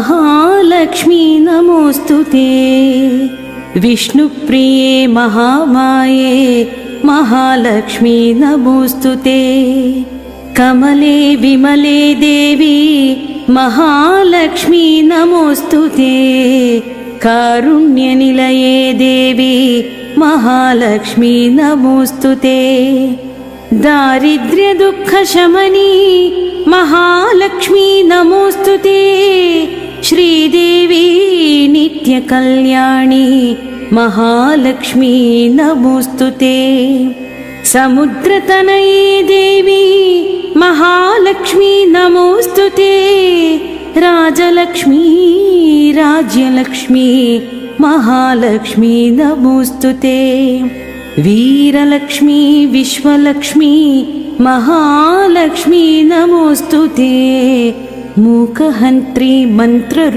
महालक्ष्मी नमोस्तुते। विष्णुप्रिये महामाये महालक्ष्मी नमोस्तुते। कमले विमले देवी महालक्ष्मी नमोस्तुते। कारुण्यनिलये देवी महालक्ष्मी नमोस्तुते। दारिद्र्य दुःखशमनी महालक्ष्मी नमोस्तुते। श्रीदेवी नित्यकल्याणी महालक्ष्मी नमोस्तुते। समुद्रतनये देवी महालक्ष्मी नमोस्तुते। राजलक्ष्मी राज्यलक्ष्मी महालक्ष्मी नमोस्तुते। वीरलक्ष्मी विश्वलक्ष्मी महालक्ष्मी नमोस्तुते। मूकहन्त्री मंत्र